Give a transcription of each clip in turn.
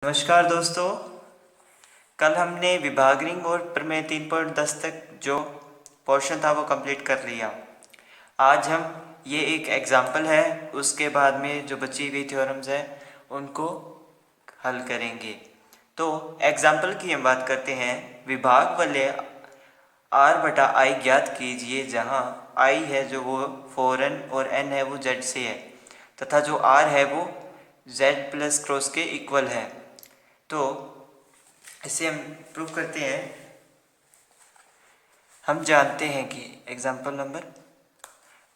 नमस्कार दोस्तों। कल हमने विभागनिंग और प्रमेय 3.10 तक जो पोर्शन था वो कंप्लीट कर लिया। आज हम ये एक एग्जाम्पल है, उसके बाद में जो बची हुई थ्योरम्स हैं उनको हल करेंगे। तो एग्जाम्पल की हम बात करते हैं। विभाग वलय r/i ज्ञात कीजिए, जहाँ i है जो वो 4n और n है वो z से है, तथा जो r है वो z प्लस क्रॉस के इक्वल है। तो इसे हम प्रूव करते हैं। हम जानते हैं कि एग्जाम्पल नंबर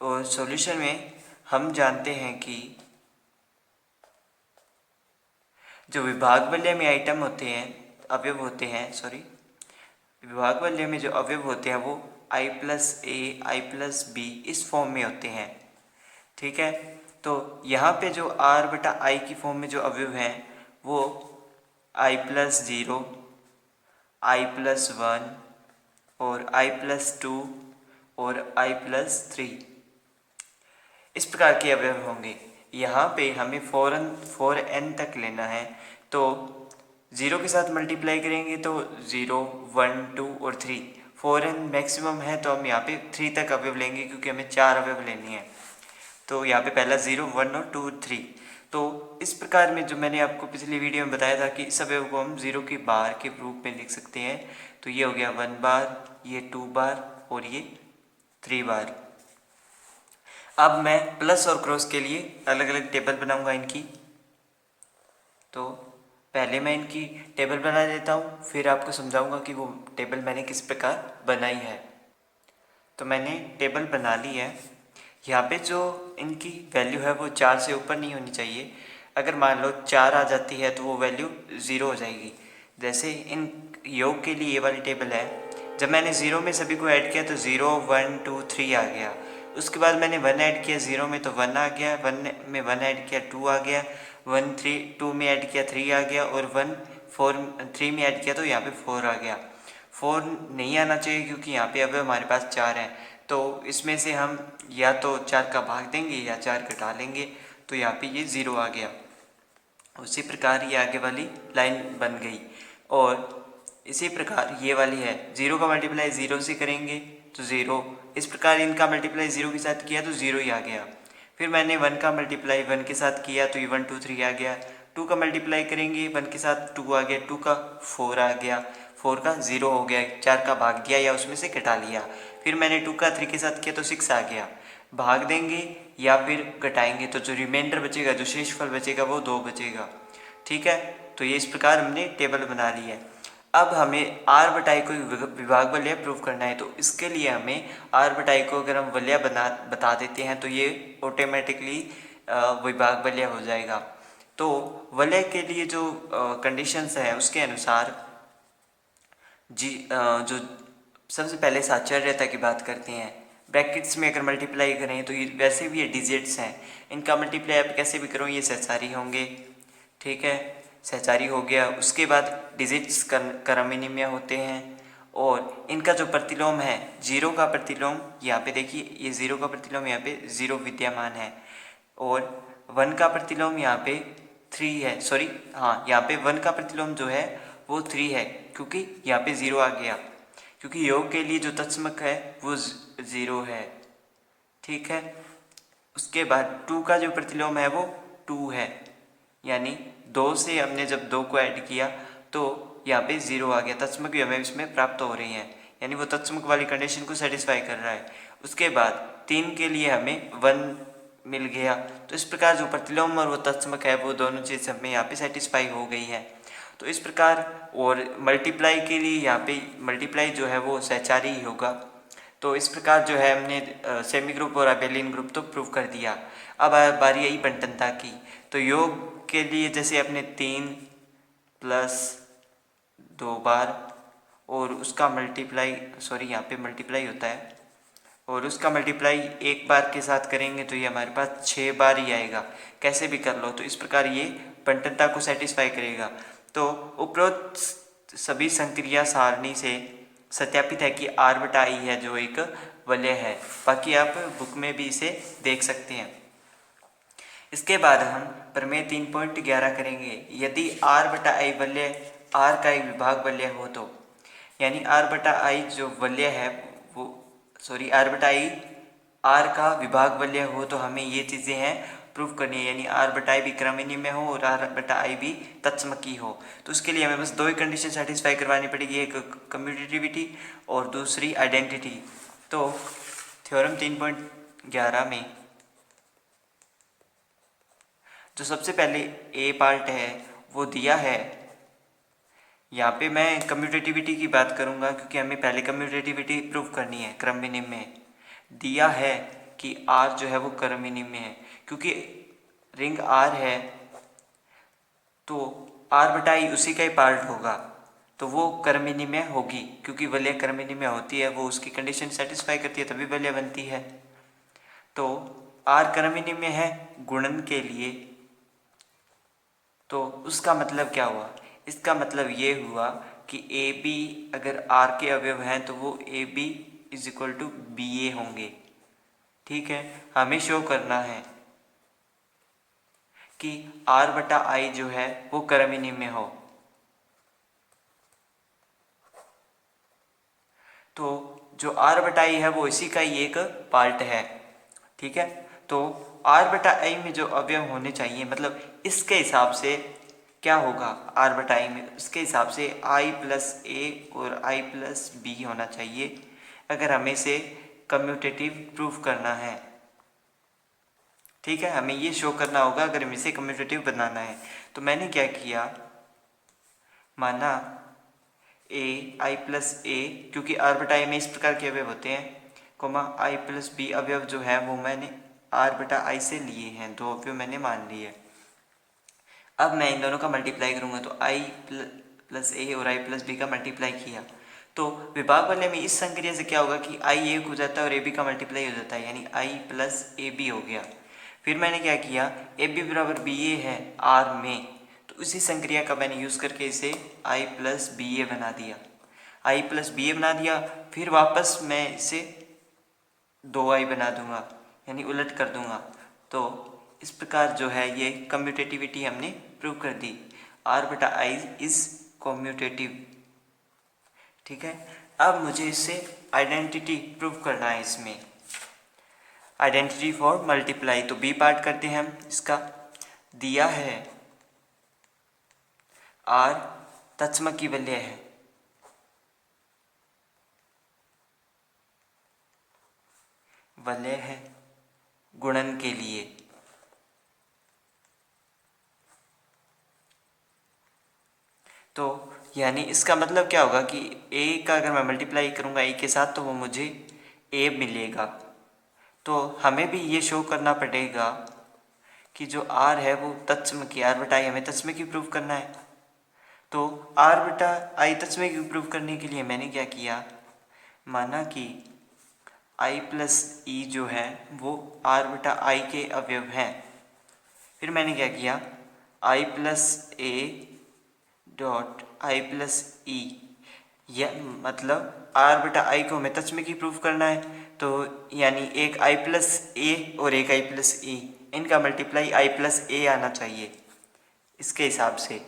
और सॉल्यूशन में हम जानते हैं कि जो विभाग वलय में आइटम होते हैं, अवयव होते हैं, विभाग वलय में जो अवयव होते हैं वो i plus A I plus B इस फॉर्म में होते हैं। ठीक है, तो यहाँ पे जो r/i की फॉर्म में जो अवयव हैं वो i प्लस 0, i प्लस 1 और i प्लस 2 और i प्लस 3 इस प्रकार के अवयव होंगे। यहाँ पे हमें 4n तक लेना है, तो 0 के साथ मल्टीप्लाई करेंगे तो 0, 1, 2 और 3। 4n मैक्सिमम है तो हम यहाँ पे 3 तक अवयव लेंगे, क्योंकि हमें 4 अवयव लेनी है। तो यहाँ पे पहला 0, 1 और 2, 3। तो इस प्रकार में जो मैंने आपको पिछली वीडियो में बताया था कि इस अवयव को हम 0 की बार के रूप में लिख सकते हैं। तो ये हो गया 1 बार, ये 2 बार और ये 3 बार। अब मैं प्लस और क्रॉस के लिए अलग अलग टेबल बनाऊंगा इनकी। तो पहले मैं इनकी टेबल बना देता हूँ, फिर आपको समझाऊंगा कि वो टेबल मैंने किस प्रकार बनाई है। तो मैंने टेबल बना ली है। यहाँ पे जो इनकी वैल्यू है वो 4 से ऊपर नहीं होनी चाहिए। अगर मान लो 4 आ जाती है तो वो वैल्यू 0 हो जाएगी। जैसे इन योग के लिए ये वाली टेबल है, जब मैंने 0 में सभी को ऐड किया तो 0, 1, 2, 3 आ गया। उसके बाद मैंने 1 ऐड किया 0 में तो 1 आ गया, 1 में 1 ऐड किया 2 आ गया, 1, 3, 2 में ऐड किया 3 आ गया, और 1, 4, 3 में ऐड किया तो यहाँ पे 4 आ गया। 4 नहीं आना चाहिए क्योंकि यहाँ पे अब हमारे पास 4 है। तो इसमें से हम या तो 4 का भाग देंगे या 4 घटा लेंगे, तो यहाँ पे ये 0 आ गया। उसी प्रकार ये आगे वाली लाइन बन गई। और इसी प्रकार ये वाली है, 0 का मल्टीप्लाई 0 से करेंगे तो 0। इस प्रकार इनका मल्टीप्लाई 0 के साथ किया तो 0 ही आ गया। फिर मैंने 1 का मल्टीप्लाई 1 के साथ किया तो ये 1, 2, 3 आ गया। 2 का मल्टीप्लाई करेंगे 1 के साथ 2 आ गया, 2 का 4 आ गया, 4 का 0 हो गया, 4 का भाग दिया या उसमें से घटा लिया। फिर मैंने 2 का 3 के साथ किया तो 6 आ गया। भाग देंगे या फिर घटाएंगे तो जो रिमाइंडर बचेगा, जो शेषफल बचेगा वो 2 बचेगा। ठीक है, तो ये इस प्रकार हमने टेबल बना ली है। अब हमें r/i को विभाग वलय प्रूव करना है। तो इसके लिए हमें r/i को अगर हम वलय बता देते हैं तो ये ऑटोमेटिकली विभाग वलय हो जाएगा। तो वलय के लिए जो कंडीशंस है उसके अनुसार जो सबसे पहले साचार्यता की बात करते हैं। ब्रैकेट्स में अगर मल्टीप्लाई करें तो ये वैसे भी ये डिजिट्स हैं, इनका मल्टीप्लाई आप कैसे भी करो ये सहचारी होंगे। ठीक है, सहचारी हो गया। उसके बाद डिजिट्स क्रमनिम्य होते हैं, और इनका जो प्रतिलोम है, 0 का प्रतिलोम यहाँ पे देखिए, ये 0 का प्रतिलोम यहाँ पे 0 विद्यमान है, और 1 का प्रतिलोम यहाँ पे 3 है। सॉरी, हाँ, यहाँ पे 1 का प्रतिलोम जो है वो 3 है, क्योंकि यहाँ पे 0 आ गया, क्योंकि योग के लिए जो तत्समक है वो 0 है। ठीक है, उसके बाद 2 का जो प्रतिलोम है वो 2 है, यानी 2 से हमने जब 2 को ऐड किया तो यहाँ पे 0 आ गया। तत्समक भी हमें इसमें प्राप्त हो रही हैं, यानी वो तत्समक वाली कंडीशन को सेटिस्फाई कर रहा है। उसके बाद 3 के लिए हमें 1 मिल गया। तो इस प्रकार जो प्रतिलोम और वो तत्समक है वो दोनों चीज़ हमें यहाँ पे सेटिस्फाई हो गई है। तो इस प्रकार, और मल्टीप्लाई के लिए यहाँ पे मल्टीप्लाई जो है वो सहचारी ही होगा। तो इस प्रकार जो है हमने सेमी ग्रुप और अबेलियन ग्रुप तो प्रूव कर दिया। अब बारी आई बंटनता की। तो योग के लिए जैसे अपने 3 प्लस 2 बार और उसका मल्टीप्लाई, सॉरी यहाँ पे मल्टीप्लाई होता है, और उसका मल्टीप्लाई 1 बार के साथ करेंगे तो ये हमारे पास 6 बार ही आएगा। कैसे भी कर लो, तो इस प्रकार ये बंटनता को सेटिस्फाई करेगा। तो उपरोक्त सभी संक्रिया सारणी से सत्यापित है कि r/i है जो एक वलय है। बाकी आप बुक में भी इसे देख सकते हैं। इसके बाद हम प्रमेय 3.11 करेंगे। यदि r बटा आई वलय r का एक विभाग वलय हो तो, यानी r बटा आई जो वलय है वो r बटा आई r का विभाग वलय हो तो हमें ये चीज़ें हैं प्रूव करनी है, यानी r बटा आई भी क्रमनिम्न में हो और r बटा आई भी तत्समकी हो। तो उसके लिए हमें बस दो ही कंडीशन सेटिस्फाई करवानी पड़ेगी, एक कम्यूटेटिविटी और दूसरी आइडेंटिटी। तो थ्योरम 3.11 में जो सबसे पहले ए पार्ट है वो दिया है। यहाँ पे मैं कम्यूटेटिविटी की बात करूँगा क्योंकि हमें पहले कम्यूटेटिविटी प्रूव करनी है। क्रमनिम्न में दिया है कि R जो है वो क्रमनिम्न में है, क्योंकि रिंग R है तो R बटा आई उसी का ही पार्ट होगा, तो वो क्रमनिम्न में होगी, क्योंकि वलय क्रमनिम्न में होती है, वो उसकी कंडीशन सेटिस्फाई करती है तभी वलय बनती है। तो R क्रमनिम्न में है गुणन के लिए, तो उसका मतलब क्या हुआ? इसका मतलब ये हुआ कि ए बी अगर R के अवयव हैं तो वो A B is equal to B A होंगे। ठीक है, हमें शो करना है कि R बटा आई जो है वो क्रमनिम्न में हो। तो जो R बटा आई है वो इसी का ही एक पार्ट है। ठीक है, तो R बटा आई में जो अवयव होने चाहिए, मतलब इसके हिसाब से क्या होगा R बटा आई में, उसके हिसाब से I प्लस ए और I प्लस बी होना चाहिए अगर हमें इसे कम्यूटेटिव प्रूफ करना है। ठीक है, हमें ये शो करना होगा अगर हमें इसे कम्यूटेटिव बनाना है। तो मैंने क्या किया, माना ए आई प्लस ए, क्योंकि R बटा आई में इस प्रकार के अवयव होते हैं, कोमा आई प्लस बी अवयव जो है वो मैंने R बटा आई से लिए हैं, दो अवयव मैंने मान लिए। अब मैं इन दोनों का मल्टीप्लाई करूंगा तो आई प्लस ए और आई प्लस बी का मल्टीप्लाई किया तो विभाग वाले में इस संक्रिया से क्या होगा कि आई एक हो जाता है और ए बी का मल्टीप्लाई हो जाता है, यानी आई प्लस ए बी हो गया। फिर मैंने क्या किया, ए बी बराबर बी ए है आर में, तो उसी संक्रिया का मैंने यूज़ करके इसे आई प्लस बी ए बना दिया, आई प्लस बी ए बना दिया। फिर वापस मैं इसे 2i बना दूंगा, यानी उलट कर दूंगा। तो इस प्रकार जो है ये कम्यूटेटिविटी हमने प्रूव कर दी, R बटा आई इज कम्यूटेटिव। ठीक है, अब मुझे इससे आइडेंटिटी प्रूव करना है। इसमें आइडेंटिटी फॉर मल्टीप्लाई, तो बी पार्ट करते हैं हम। इसका दिया है R तत्समकी वलय है, वलय है गुणन के लिए। तो यानी इसका मतलब क्या होगा कि a का अगर मैं मल्टीप्लाई करूँगा a के साथ तो वो मुझे a मिलेगा। तो हमें भी ये शो करना पड़ेगा कि जो r है वो तत्समकी, R बटा आई हमें तत्समकी प्रूव करना है। तो R बटा आई तत्समकी प्रूव करने के लिए मैंने क्या किया, माना कि i प्लस ई जो है वो R बटा आई के अवयव हैं। फिर मैंने क्या किया, i plus A dot I plus E, यह मतलब R बटा आई को हमें तत्समकी प्रूफ करना है, तो यानी एक i प्लस ए और एक i प्लस ई, इनका मल्टीप्लाई i प्लस ए आना चाहिए इसके हिसाब से।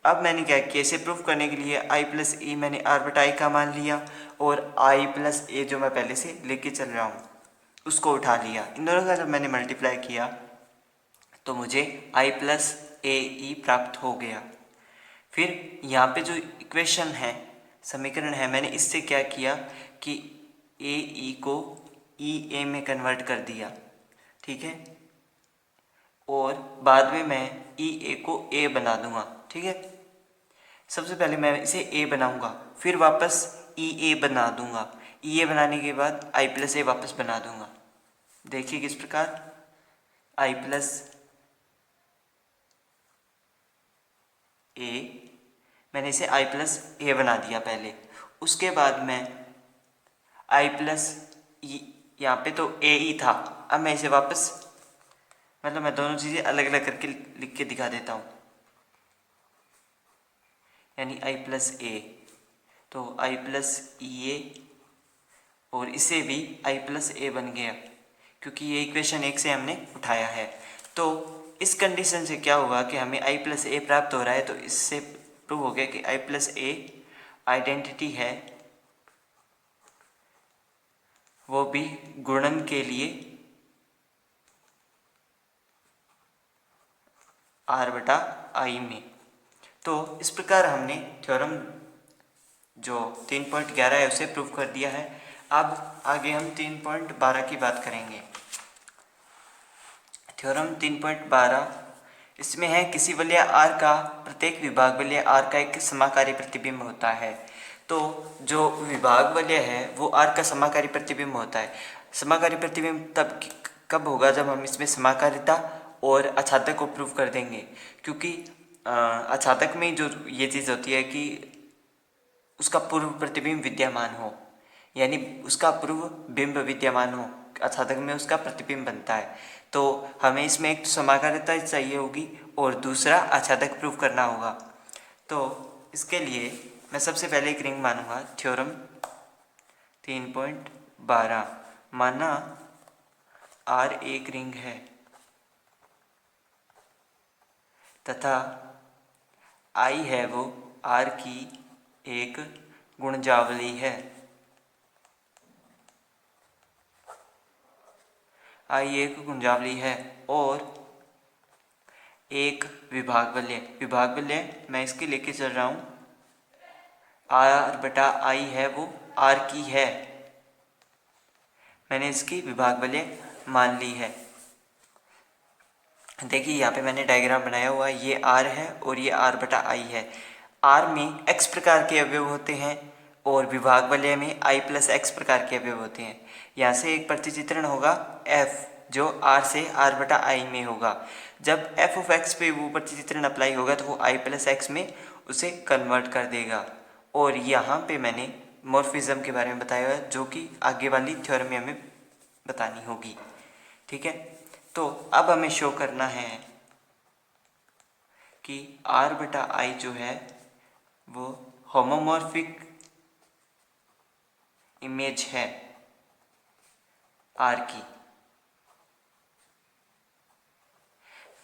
अब मैंने क्या किया, इसे प्रूफ करने के लिए i प्लस ई मैंने R बटा आई का मान लिया और i प्लस ए जो मैं पहले से लेके चल रहा हूँ उसको उठा लिया। इन दोनों का जब मैंने मल्टीप्लाई किया तो मुझे i प्लस ए ई प्राप्त हो गया। फिर यहाँ पे जो इक्वेशन है, समीकरण है, मैंने इससे क्या किया कि ए ई को ई ए में कन्वर्ट कर दिया। ठीक है, और बाद में मैं ई ए को ए बना दूंगा। ठीक है, सबसे पहले मैं इसे ए बनाऊंगा, फिर वापस ई ए बना दूंगा, ई ए बनाने के बाद आई प्लस ए वापस बना दूंगा। देखिए किस प्रकार, आई प्लस ए, मैंने इसे आई प्लस ए बना दिया पहले, उसके बाद मैं आई प्लस यहाँ पे तो ए ई था, अब मैं इसे वापस मतलब मैं दोनों चीज़ें अलग अलग करके लिख के दिखा देता हूँ, यानी आई प्लस ए, तो आई प्लस ई ए और इसे भी आई प्लस ए बन गया क्योंकि ये इक्वेशन एक से हमने उठाया है। तो इस कंडीशन से क्या होगा कि हमें आई प्लस ए प्राप्त हो रहा है, तो इससे प्रूव हो गया कि आई प्लस ए आइडेंटिटी है, वो भी गुणन के लिए आर बटा आई में। तो इस प्रकार हमने थ्योरम जो 3.11 है उसे प्रूव कर दिया है। अब आगे हम 3.12 की बात करेंगे। थ्योरम 3.12 इसमें है किसी वलय R का प्रत्येक विभाग वलय R का एक समाकारी प्रतिबिंब होता है। तो जो विभाग वलय है वो R का समाकारी प्रतिबिंब होता है। समाकारी प्रतिबिंब तब कब होगा जब हम इसमें समाकारिता और आच्छादक को प्रूव कर देंगे, क्योंकि आच्छादक में जो ये चीज़ होती है कि उसका पूर्व प्रतिबिंब विद्यमान हो, यानी उसका पूर्व बिंब विद्यमान हो, आच्छादक में उसका प्रतिबिंब बनता है। तो हमें इसमें एक समाकारिता चाहिए होगी और दूसरा आच्छादक प्रूव करना होगा। तो इसके लिए मैं सबसे पहले एक रिंग मानूंगा। थ्योरम 3.12 माना R एक रिंग है तथा I है वो R की एक गुणजावली है। I एक गुणजावली है और एक विभाग वलय मैं इसके लेके चल रहा हूँ। R बटा I है वो R की है, मैंने इसकी विभाग वलय मान ली है। देखिए यहाँ पे मैंने डायग्राम बनाया हुआ है, ये R है और ये R बटा I है। R में X प्रकार के अवयव होते हैं और विभाग वलय में I प्लस X प्रकार के अवयव होते हैं। यहाँ से एक प्रतिचित्रण होगा F जो R से R बटा I में होगा। जब f ऑफ x पे वो प्रतिचित्रण अप्लाई होगा तो वो I प्लस एक्स में उसे कन्वर्ट कर देगा। और यहाँ पे मैंने मॉर्फिज्म के बारे में बताया है जो कि आगे वाली थ्योरम में हमें बतानी होगी। ठीक है, तो अब हमें शो करना है कि R बटा I जो है वो होमोमॉर्फिक इमेज है R की,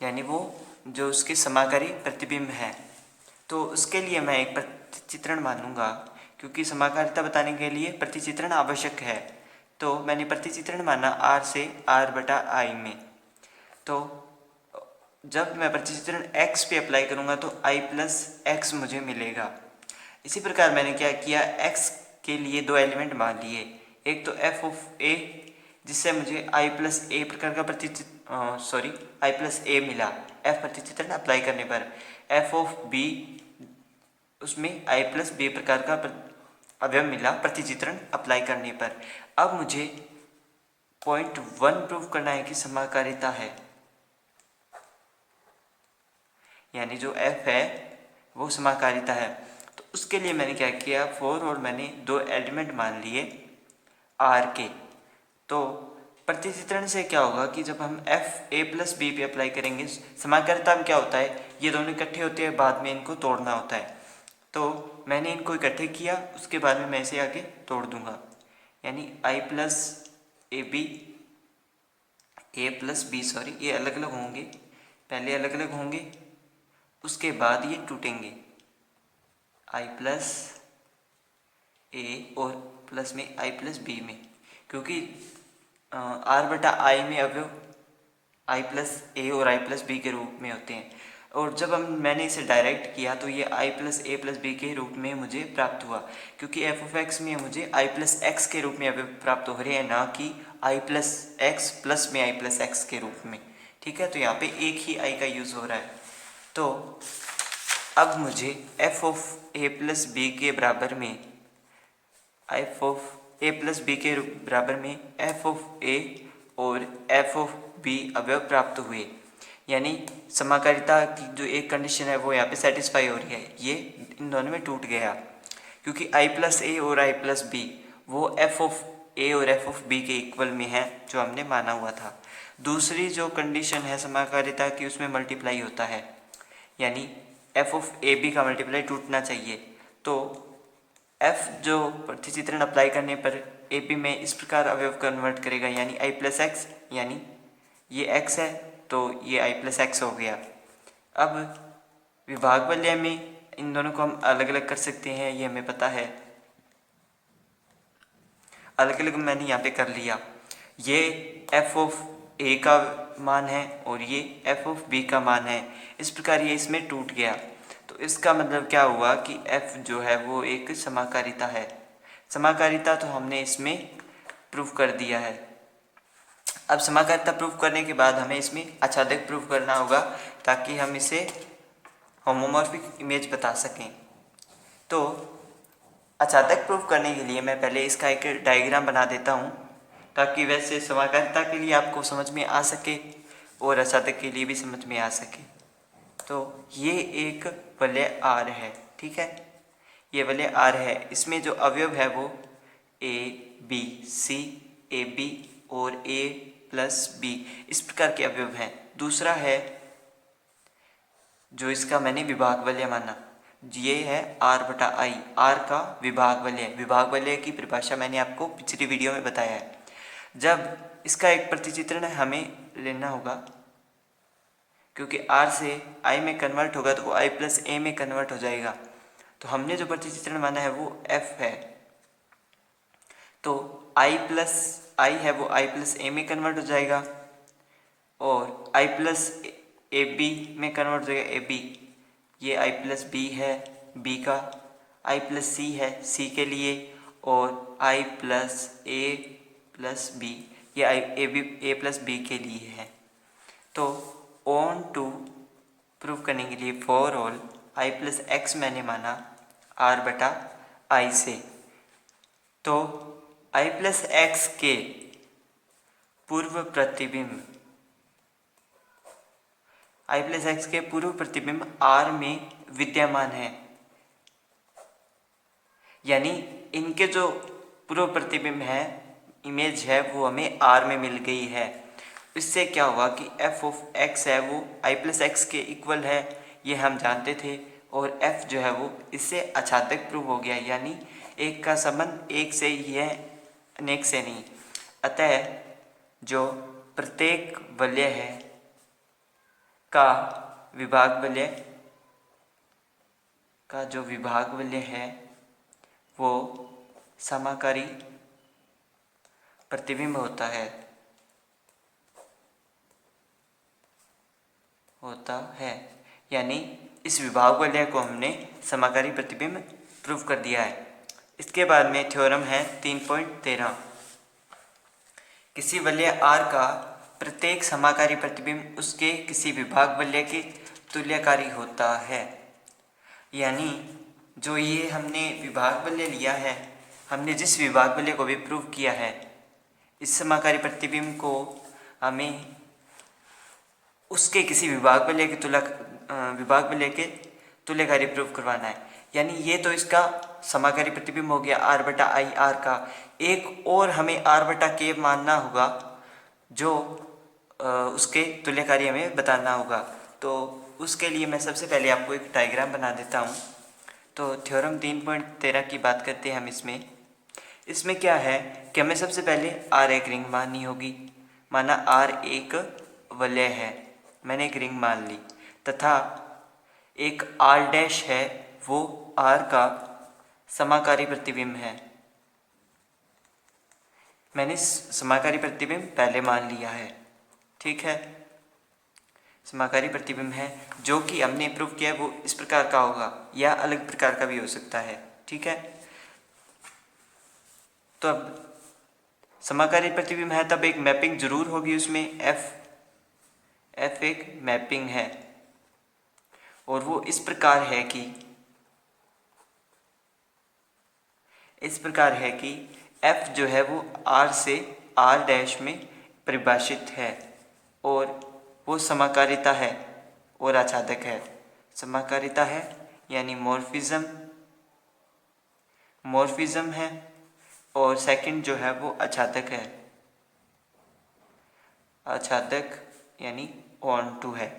यानी वो जो उसके समाकारी प्रतिबिंब है। तो उसके लिए मैं एक प्रतिचित्रण मानूंगा, क्योंकि समाकारिता बताने के लिए प्रतिचित्रण आवश्यक है। तो मैंने प्रतिचित्रण माना R से R बटा I में। तो जब मैं प्रतिचित्रण x पे अप्लाई करूँगा तो I प्लस एक्स मुझे मिलेगा। इसी प्रकार मैंने क्या किया, x के लिए दो एलिमेंट मान लिए, एक तो f ऑफ a जिससे मुझे I प्लस ए प्रकार का I प्लस ए मिला f प्रतिचित्रण अप्लाई करने पर, f ऑफ b उसमें I प्लस बी प्रकार का अवयव मिला प्रतिचित्रण अप्लाई करने पर। अब मुझे पॉइंट 1 प्रूव करना है कि समाकारिता है, यानी जो f है वो समाकारिता है। तो उसके लिए मैंने क्या किया, 4 और मैंने दो एलिमेंट मान लिए R के। तो प्रतिचित्रण से क्या होगा कि जब हम f a प्लस बी पे अप्लाई करेंगे, समाकारिता में क्या होता है, ये दोनों इकट्ठे होते हैं, बाद में इनको तोड़ना होता है। तो मैंने इनको इकट्ठे किया, उसके बाद में मैं इसे आगे तोड़ दूंगा, यानी I plus A plus B ये अलग अलग होंगे, पहले अलग अलग होंगे उसके बाद ये टूटेंगे, I प्लस ए और प्लस में I प्लस बी में, क्योंकि R बटा I में अवयव I प्लस ए और I प्लस बी के रूप में होते हैं। और जब मैंने इसे डायरेक्ट किया तो ये I plus A plus B के रूप में मुझे प्राप्त हुआ, क्योंकि f ऑफ x में मुझे I प्लस एक्स के रूप में अवयव प्राप्त हो रहे हैं, ना कि I प्लस एक्स प्लस में I प्लस एक्स के रूप में। ठीक है, तो यहाँ पे एक ही I का यूज़ हो रहा है। तो अब मुझे f of a plus B के बराबर में f of a plus B के बराबर में f ऑफ a और f ऑफ b अवयव प्राप्त हुए, यानी समाकारिता की जो एक कंडीशन है वो यहाँ पे सेटिस्फाई हो रही है। ये इन दोनों में टूट गया, क्योंकि I प्लस ए और I प्लस बी वो f ऑफ a और f ऑफ b के इक्वल में है, जो हमने माना हुआ था। दूसरी जो कंडीशन है समाकारिता की, उसमें मल्टीप्लाई होता है, यानी f ऑफ ए बी का मल्टीप्लाई टूटना चाहिए। तो f जो प्रतिचित्रण अप्लाई करने पर ए बी में इस प्रकार अवयव कन्वर्ट करेगा, यानी I प्लस एक्स, यानी ये x है तो ये आई प्लस एक्स हो गया। अब विभाग वलय में इन दोनों को हम अलग अलग कर सकते हैं, ये हमें पता है। अलग अलग मैंने यहाँ पे कर लिया। ये एफ ऑफ ए का मान है और ये एफ ऑफ बी का मान है। इस प्रकार ये इसमें टूट गया। तो इसका मतलब क्या हुआ कि एफ जो है वो एक समाकारिता है। समाकारिता तो हमने इसमें प्रूफ कर दिया है। अब समाकारिता प्रूफ करने के बाद हमें इसमें आच्छादक प्रूफ करना होगा ताकि हम इसे होमोमॉर्फिक इमेज बता सकें। तो आच्छादक प्रूफ करने के लिए मैं पहले इसका एक डायग्राम बना देता हूँ ताकि वैसे समाकारिता के लिए आपको समझ में आ सके और आच्छादक के लिए भी समझ में आ सके। तो ये एक वलय आर है, ठीक है। ये वलय आर है, इसमें जो अवयव है वो A B C, A B और ए प्लस बी, इस प्रकार के अवयव हैं। दूसरा है जो इसका मैंने विभाग वलय माना, ये है आर बटा आई, आर का विभाग वलय। विभाग वलय की परिभाषा मैंने आपको पिछली वीडियो में बताया है। जब इसका एक प्रतिचित्रण हमें लेना होगा, क्योंकि आर से आई में कन्वर्ट होगा तो वो आई प्लस ए में कन्वर्ट हो जाएगा। तो हमने जो प्रतिचित्रण माना है वो एफ है। तो आई प्लस आई है वो आई प्लस ए में कन्वर्ट हो जाएगा और आई प्लस ए बी में कन्वर्ट हो जाएगा। ए बी, ये आई प्लस बी है बी का, आई प्लस सी है सी के लिए, और I plus A plus B, ये I A B A plus B के लिए है। तो ऑन टू प्रूव करने के लिए for all I plus x मैंने माना आर बटा आई से। तो आई प्लस एक्स के पूर्व प्रतिबिंब, आई प्लस एक्स के पूर्व प्रतिबिंब आर में विद्यमान है, यानी इनके जो पूर्व प्रतिबिंब है, इमेज है, वो हमें आर में मिल गई है। इससे क्या हुआ कि एफ ऑफ एक्स है वो आई प्लस एक्स के इक्वल है, ये हम जानते थे, और एफ जो है वो इससे आच्छादक प्रूव हो गया, यानी एक का संबंध एक से ही है, अनेक से नहीं। अतः जो प्रत्येक वलय है का विभाग वलय का जो विभाग वलय है वो समाकारी प्रतिबिंब होता है, यानी इस विभाग वलय को हमने समाकारी प्रतिबिंब प्रूव कर दिया है। इसके बाद में थ्योरम है 3.13। किसी वलय R का प्रत्येक समाकारी प्रतिबिंब उसके किसी विभाग वलय के तुल्यकारी होता है। यानी जो ये हमने विभाग वलय लिया है, हमने जिस विभाग वलय को भी प्रूव किया है, इस समाकारी प्रतिबिंब को हमें उसके किसी विभाग वलय के तुल्यकारी प्रूव करवाना है। यानी ये तो इसका समाकारी प्रतिबिंब हो गया आर बटा आई आर का। एक और हमें आर बटा के मानना होगा जो उसके तुल्यकारी हमें बताना होगा। तो उसके लिए मैं सबसे पहले आपको एक डायग्राम बना देता हूँ। तो थ्योरम 3.13 की बात करते हैं हम। इसमें क्या है कि हमें सबसे पहले आर एक रिंग माननी होगी। माना आर एक वलय है, मैंने एक रिंग मान ली, तथा एक आर डैश है, वो आर का समाकारी प्रतिबिंब है। मैंने समाकारी प्रतिबिंब पहले मान लिया है, ठीक है। समाकारी प्रतिबिंब है जो कि हमने प्रूव किया है, वो इस प्रकार का होगा या अलग प्रकार का भी हो सकता है, ठीक है। तो अब समाकारी प्रतिबिंब है तब एक मैपिंग जरूर होगी उसमें, एफ एक मैपिंग है, और वो इस प्रकार है कि एफ जो है वो आर से आर डैश में परिभाषित है, और वो समाकारिता है और आच्छादक है। समाकारिता है यानी मॉर्फिज्म है, और सेकंड जो है वो आच्छादक है, आच्छादक यानी ऑन टू है।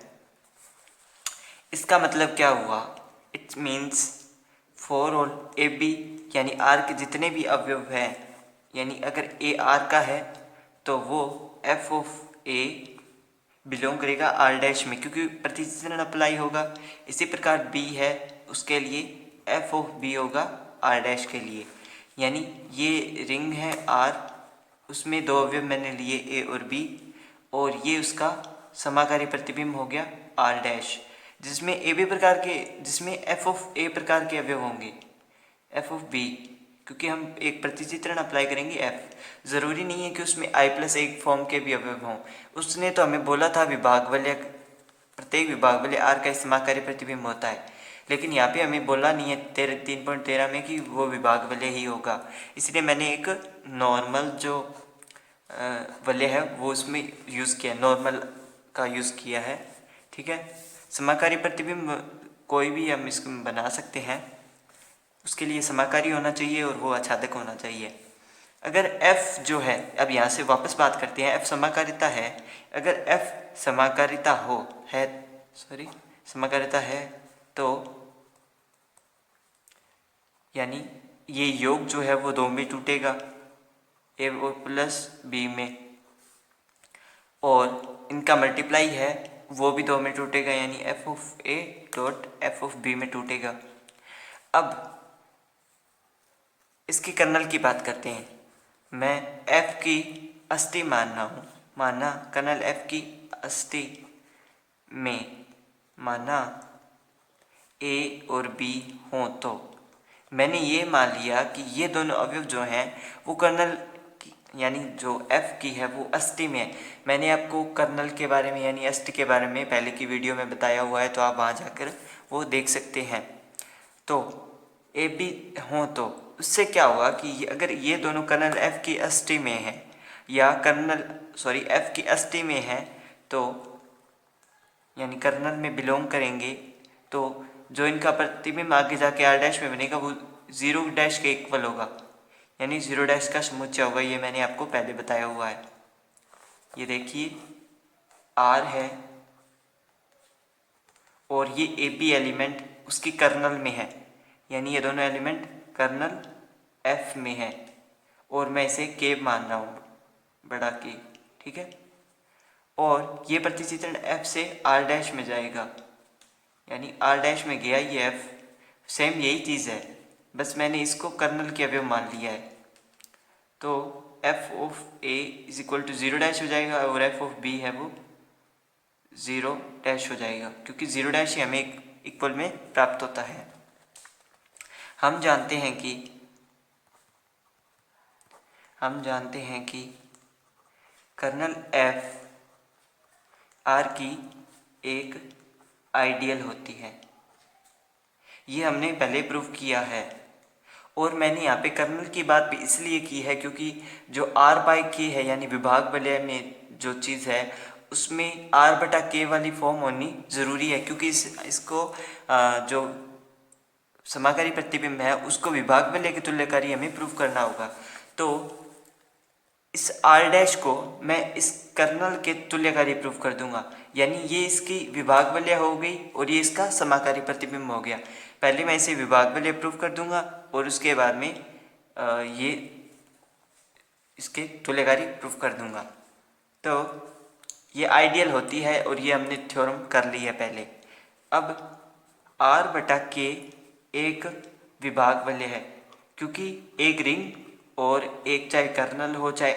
इसका मतलब क्या हुआ? It means for all A B, यानी आर के जितने भी अवयव हैं, यानी अगर ए आर का है तो वो एफ ऑफ ए बिलोंग करेगा आर डैश में, क्योंकि प्रतिचित्रण अप्लाई होगा। इसी प्रकार बी है, उसके लिए एफ ऑफ बी होगा आर डैश के लिए। यानी ये रिंग है आर, उसमें दो अवयव मैंने लिए ए और बी, और ये उसका समाकारी प्रतिबिंब हो गया आर डैश, जिसमें ए बी प्रकार के, जिसमें एफ ऑफ ए प्रकार के अवयव होंगे, एफ ऑफ बी, क्योंकि हम एक प्रतिचित्रण अप्लाई करेंगे एफ। ज़रूरी नहीं है कि उसमें आई प्लस एक फॉर्म के भी अवयव हों। उसने तो हमें बोला था विभाग वलय, प्रत्येक विभाग वलय आर का समाकारी प्रतिबिंब होता है, लेकिन यहाँ पे हमें बोला नहीं है 3.13 में कि वो विभाग वलय ही होगा। इसलिए मैंने एक नॉर्मल जो वलय है वो उसमें यूज़ किया, नॉर्मल का यूज़ किया है। ठीक है, समाकारी प्रतिबिंब कोई भी हम इसको बना सकते हैं, उसके लिए समाकारी होना चाहिए और वो आच्छादक होना चाहिए। अगर f जो है, अब यहाँ से वापस बात करते हैं, f समाकारिता है। अगर f समाकारिता समाकारिता है तो यानी ये योग जो है वो दो में टूटेगा, a और प्लस b में, और इनका मल्टीप्लाई है वो भी दो में टूटेगा, यानी f of a dot f of b में टूटेगा। अब इसकी कर्नल की बात करते हैं। मैं f की अस्थि माना कर्नल f की अस्थि में माना a और b हों, तो मैंने ये मान लिया कि ये दोनों अवयव जो हैं वो कर्नल यानी जो f की है वो अस्थि में है। मैंने आपको कर्नल के बारे में यानी अस्थि के बारे में पहले की वीडियो में बताया हुआ है, तो आप वहाँ जाकर वो देख सकते हैं। तो ए बी हों तो उससे क्या होगा कि अगर ये दोनों कर्नल f की अस्थि में है या f की अस्थि में है, तो यानी कर्नल में बिलोंग करेंगे, तो जो इनका प्रतिबिंब आगे जाके आर डैश में बनेगा वो 0 डैश के इक्वल होगा, यानी 0 डैश का समुच्चय होगा। ये मैंने आपको पहले बताया हुआ है। ये देखिए आर है और ये ए बी एलिमेंट उसकी कर्नल में है, यानी ये दोनों एलिमेंट कर्नल एफ में है, और मैं इसे के मान रहा हूँ, बड़ा के। ठीक है, और ये प्रतिचित्रण एफ से आर डैश में जाएगा, यानी आर डैश में गया ये एफ, सेम यही चीज़ है, बस मैंने इसको कर्नल के अवयव मान लिया है। तो F of A is equal to 0 dash हो जाएगा, और एफ ऑफ बी है वो 0 डैश हो जाएगा, क्योंकि 0 डैश ही हमें इक्वल में प्राप्त होता है। हम जानते हैं कि कर्नल एफ आर की एक आइडियल होती है, ये हमने पहले प्रूव किया है। और मैंने यहाँ पे कर्नल की बात भी इसलिए की है क्योंकि जो आर बाई के है, यानी विभाग वलय में जो चीज़ है उसमें आर बटा के वाली फॉर्म होनी ज़रूरी है, क्योंकि इसको जो समाकारी प्रतिबिंब है उसको विभाग वलय के तुल्यकारी हमें प्रूव करना होगा। तो इस आर डैश को मैं इस कर्नल के तुल्यकारी प्रूव कर दूंगा, यानी ये इसकी विभाग वलय हो गई और ये इसका समाकारी प्रतिबिंब हो गया। पहले मैं इसे विभाग वलय प्रूव कर दूंगा और उसके बाद में ये इसके तुल्यकारी प्रूव कर दूंगा। तो ये आइडियल होती है और ये हमने थ्योरम कर ली है पहले। अब आर बटा के एक विभाग वलय है, क्योंकि एक रिंग और एक चाहे कर्नल हो चाहे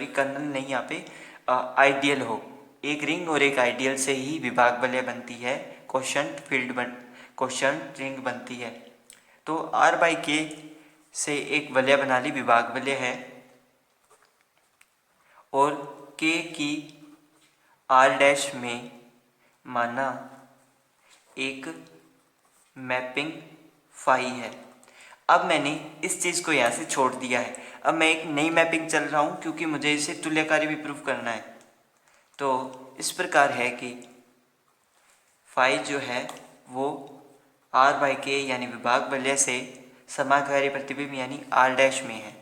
कर्नल नहीं, यहाँ पे आइडियल हो, एक रिंग और एक आइडियल से ही विभाग वलय बनती है, क्वोशंट रिंग बनती है। तो आर बाई के से एक वलय बना ली, विभाग वलय है, और के की आर डैश में माना एक मैपिंग फाई है। अब मैंने इस चीज़ को यहाँ से छोड़ दिया है, अब मैं एक नई मैपिंग चल रहा हूँ क्योंकि मुझे इसे तुल्यकारी भी प्रूव करना है। तो इस प्रकार है कि फाई जो है वो आर बाई के यानी विभाग वलय से समाकारी प्रतिबिंब यानी आर डैश में है,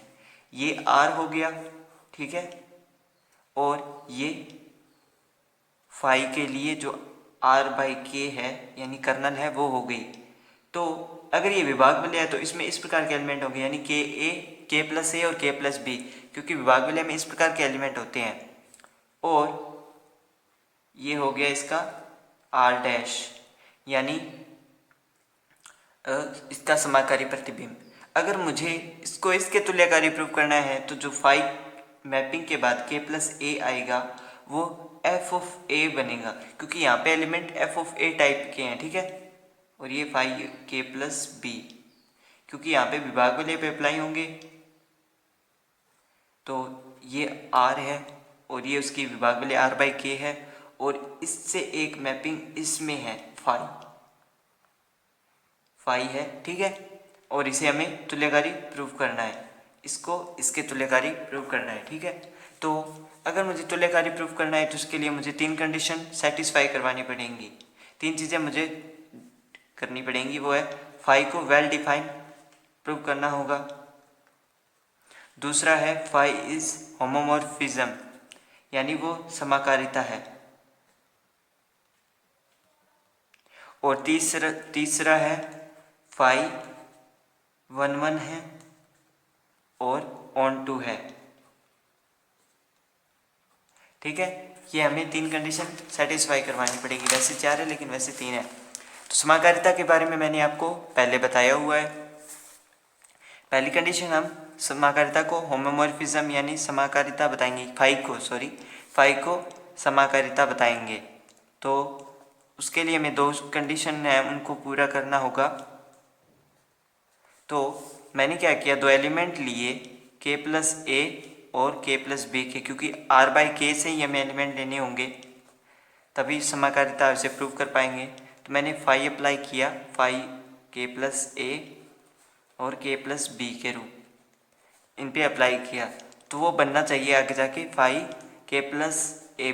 ये आर हो गया। ठीक है, और ये फाई के लिए जो आर बाई के है यानी कर्नल है वो हो गई। तो अगर ये विभाग वलय है तो इसमें इस प्रकार के एलिमेंट होंगे, यानी के ए, के प्लस ए और के प्लस बी, क्योंकि विभाग वलय में इस प्रकार के एलिमेंट होते हैं। और ये हो गया इसका आर डैश, यानी इसका समाकारी प्रतिबिंब। अगर मुझे इसको इसके तुल्यकारी प्रूव करना है तो जो फाई मैपिंग के बाद k प्लस ए आएगा वो f ऑफ a बनेगा, क्योंकि यहाँ पे element f of a type के हैं, ठीक है। और ये फाई k प्लस बी, क्योंकि यहाँ पे विभाग वाले पे अप्लाई होंगे, तो ये r है और ये उसकी विभाग वाले r बाई k है, और इससे एक मैपिंग इसमें है फाई है, ठीक है। और इसे हमें तुल्यकारी प्रूव करना है, इसको इसके तुल्यकारी प्रूव करना है, ठीक है। तो अगर मुझे तुल्यकारी प्रूव करना है तो उसके लिए मुझे 3 कंडीशन सेटिस्फाई करवानी पड़ेंगी। 3 चीज़ें मुझे करनी पड़ेंगी, वो है फाई को वेल डिफाइन प्रूव करना होगा, दूसरा है फाई इज होमोमॉर्फिज्म, यानी वो समाकारिता है, और तीसरा है फाई 1 है और ऑन टू है, ठीक है। ये हमें 3 कंडीशन सेटिस्फाई करवानी पड़ेगी, वैसे 4 है लेकिन वैसे 3 है। तो समाकारिता के बारे में मैंने आपको पहले बताया हुआ है। पहली कंडीशन, हम समाकारिता को होमोमॉर्फिज्म यानी समाकारिता बताएंगे, फाई को समाकारिता बताएंगे। तो उसके लिए हमें 2 कंडीशन है उनको पूरा करना होगा। तो मैंने क्या किया, 2 एलिमेंट लिए k प्लस ए और k प्लस बी के, क्योंकि r बाई के से ही हमें एलिमेंट लेने होंगे, तभी समाकारिता से प्रूव कर पाएंगे। तो मैंने फाई अप्लाई किया, फाई k प्लस ए और k प्लस बी के रूप इन पे अप्लाई किया, तो वो बनना चाहिए आगे जाके phi k plus A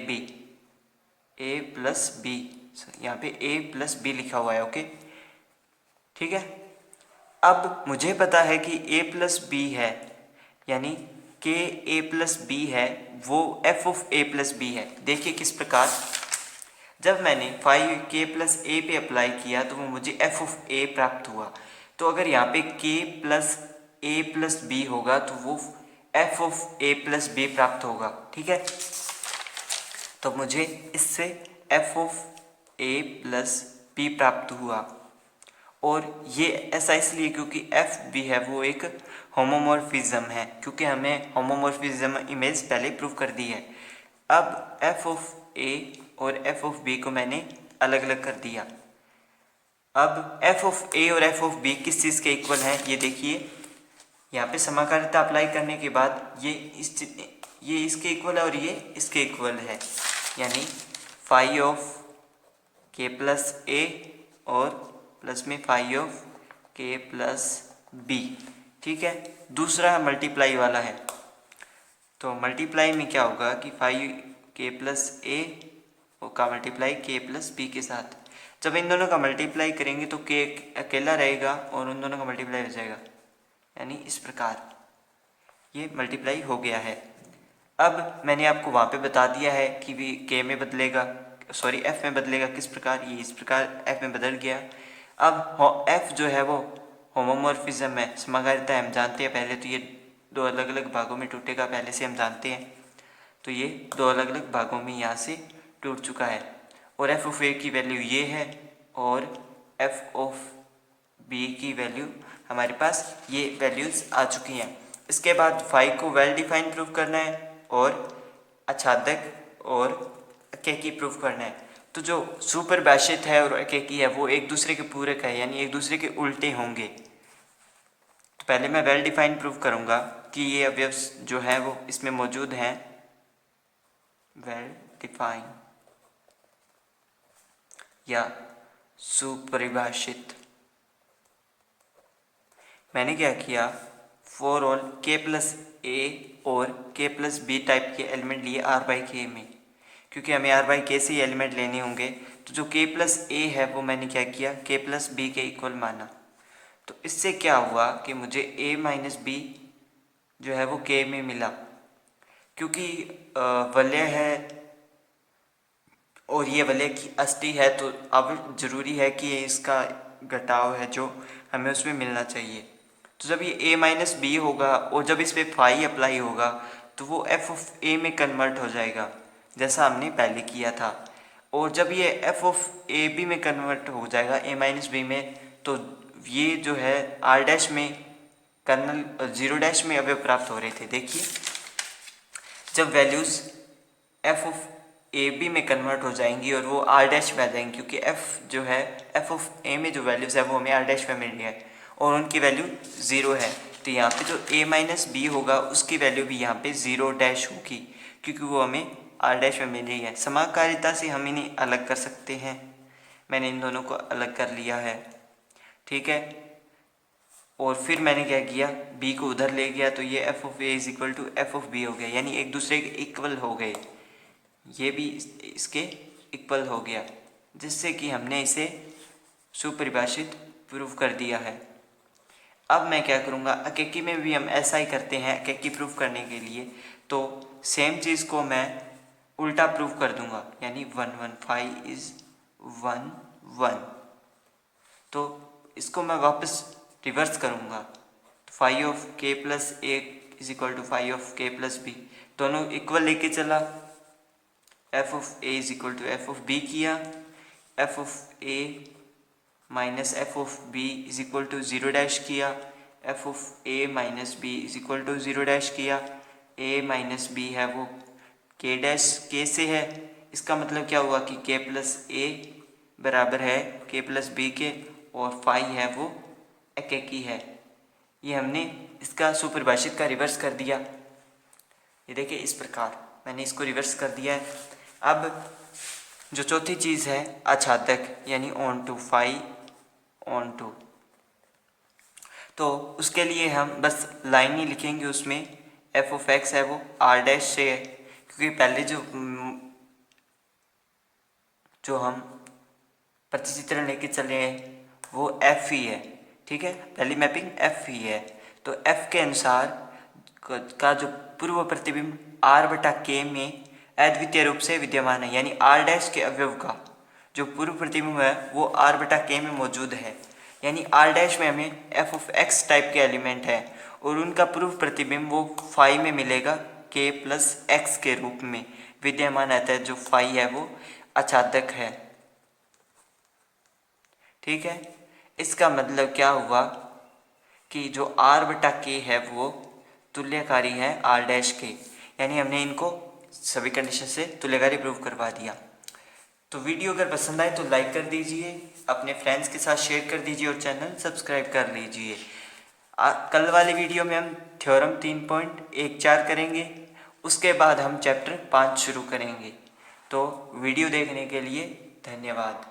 plus B, यहाँ पे a प्लस बी लिखा हुआ है, ओके, ठीक है। अब मुझे पता है कि a प्लस बी है, यानी k a प्लस बी है, वो f of a plus B है। देखिए किस प्रकार, जब मैंने फाई k प्लस ए पे अप्लाई किया तो वो मुझे f ऑफ a प्राप्त हुआ। तो अगर यहाँ पे k plus A plus B होगा तो वो f of a plus B प्राप्त होगा, ठीक है। तो मुझे इससे f of a plus B प्राप्त हुआ, और ये ऐसा इसलिए क्योंकि एफ बी है वो एक होमोमॉर्फिज्म है, क्योंकि हमें होमोमॉर्फिज्म इमेज पहले प्रूव कर दी है। अब एफ ऑफ ए और एफ ऑफ बी को मैंने अलग अलग कर दिया। अब एफ ऑफ ए और एफ ऑफ बी किस चीज़ के इक्वल हैं, ये देखिए, यहाँ पे समाकारिता अप्लाई करने के बाद ये इसके इक्वल है और ये इसके इक्वल है, यानी फाई ऑफ के प्लस ए और प्लस में phi of K plus B, ठीक है। दूसरा मल्टीप्लाई वाला है, तो मल्टीप्लाई में क्या होगा कि फाई के प्लस ए का मल्टीप्लाई के प्लस बी के साथ। जब इन दोनों का मल्टीप्लाई करेंगे तो के अकेला रहेगा और उन दोनों का मल्टीप्लाई हो जाएगा, यानी इस प्रकार ये मल्टीप्लाई हो गया है। अब मैंने आपको वहाँ पे बता दिया है कि भी के में बदलेगा, सॉरी एफ में बदलेगा, किस प्रकार, ये इस प्रकार एफ में बदल गया। अब एफ जो है वो होमोमॉर्फिज्म है, समाकारिता है, हम जानते हैं पहले, तो ये 2 अलग अलग भागों में टूटेगा, पहले से हम जानते हैं। तो ये 2 अलग अलग भागों में यहाँ से टूट चुका है, और एफ ऑफ ए की वैल्यू ये है और एफ ऑफ बी की वैल्यू हमारे पास ये वैल्यूज़ आ चुकी हैं। इसके बाद फाई को वेल डिफाइन प्रूव करना है और आच्छादक और अकेकी प्रूव करना है। तो जो सुपरिभाषित है और अकेकी है वो एक दूसरे के पूरक है, यानी एक दूसरे के उल्टे होंगे। तो पहले मैं वेल डिफाइन प्रूव करूँगा कि ये अवयव जो है वो इसमें मौजूद हैं, वेल डिफाइन या सुपरिभाषित। मैंने क्या किया, फॉर ऑल के प्लस ए और के प्लस बी टाइप के एलिमेंट लिए आर बाई के में, क्योंकि हमें आर बाई के से ही एलिमेंट लेने होंगे। तो जो के प्लस ए है वो मैंने क्या किया, के प्लस बी के इक्वल माना। तो इससे क्या हुआ कि मुझे ए माइनस बी जो है वो के में मिला, क्योंकि वलय है और ये वलय की अष्टी है, तो अब ज़रूरी है कि इसका घटाव है जो हमें उसमें मिलना चाहिए। तो जब ये a माइनस बी होगा और जब इस पर फाई अप्लाई होगा तो वो f ऑफ a में कन्वर्ट हो जाएगा, जैसा हमने पहले किया था। और जब ये एफ ऑफ ए बी में कन्वर्ट हो जाएगा ए माइनस बी में, तो ये जो है आर डैश में कर्नल जीरो डैश में अवयव प्राप्त हो रहे थे। देखिए जब values F of A B में कन्वर्ट हो जाएंगी और वो आर डैश में आ जाएंगी, क्योंकि एफ जो है एफ ऑफ ए में जो वैल्यूज़ है वो हमें आर डैश में मिल रही है और उनकी वैल्यू ज़ीरो है, तो यहाँ पे जो ए माइनस बी होगा उसकी वैल्यू भी यहाँ पे ज़ीरो डैश होगी, क्योंकि वो हमें आर डैश में मिल रही है। समाकारिता से हम इन्हें अलग कर सकते हैं। मैंने इन दोनों को अलग कर लिया है, ठीक है। और फिर मैंने क्या किया, b को उधर ले गया, तो ये F of A is equal to F of B हो गया, यानी एक दूसरे के इक्वल हो गए। ये भी इसके इक्वल हो गया, जिससे कि हमने इसे सुपरिभाषित प्रूव कर दिया है। अब मैं क्या करूँगा, अकेकी में भी हम ऐसा ही करते हैं। अकेकी प्रूव करने के लिए तो सेम चीज़ को मैं उल्टा प्रूव कर दूंगा, यानी 1 1 5 इज 1 1, तो इसको मैं वापस रिवर्स करूँगा। तो phi of K plus A is equal to phi of K plus B, दोनों इक्वल लेके चला। F of A is equal to F of B किया, F of A minus F of B is equal to zero dash किया, F of A minus B is equal to zero dash किया। A minus B है वो के dash के से है, इसका मतलब क्या हुआ कि के प्लस ए बराबर है के प्लस बी के, और फाई है वो एकेकी है। ये हमने इसका सुपरिभाषित का रिवर्स कर दिया। ये देखिए इस प्रकार मैंने इसको रिवर्स कर दिया है। अब जो चौथी चीज़ है आच्छादक, यानी onto, phi onto, तो उसके लिए हम बस लाइन ही लिखेंगे। उसमें एफ ऑफ एक्स है वो आर डैश से है, क्योंकि पहले जो हम प्रतिचित्रण लेके चले हैं वो एफ ही है, ठीक है। पहली मैपिंग एफ ही है, तो एफ के अनुसार का जो पूर्व प्रतिबिंब आर बटा के में अद्वितीय रूप से विद्यमान है, यानी आर डैश के अवयव का जो पूर्व प्रतिबिंब है वो आर बटा के में मौजूद है। यानी आर डैश में हमें एफ ऑफ एक्स टाइप के एलिमेंट है और उनका पूर्व प्रतिबिंब वो फाई में मिलेगा के प्लस एक्स के रूप में विद्यमान रहता है। जो फाई है वो आच्छादक है, ठीक है। इसका मतलब क्या हुआ कि जो आर बटा के है वो तुल्यकारी है आर डैश के, यानी हमने इनको सभी कंडीशन से तुल्यकारी प्रूव करवा दिया। तो वीडियो अगर पसंद आए तो लाइक कर दीजिए, अपने फ्रेंड्स के साथ शेयर कर दीजिए और चैनल सब्सक्राइब कर लीजिए। कल वाले वीडियो में हम थ्योरम 3.14 करेंगे, उसके बाद हम चैप्टर 5 शुरू करेंगे। तो वीडियो देखने के लिए धन्यवाद।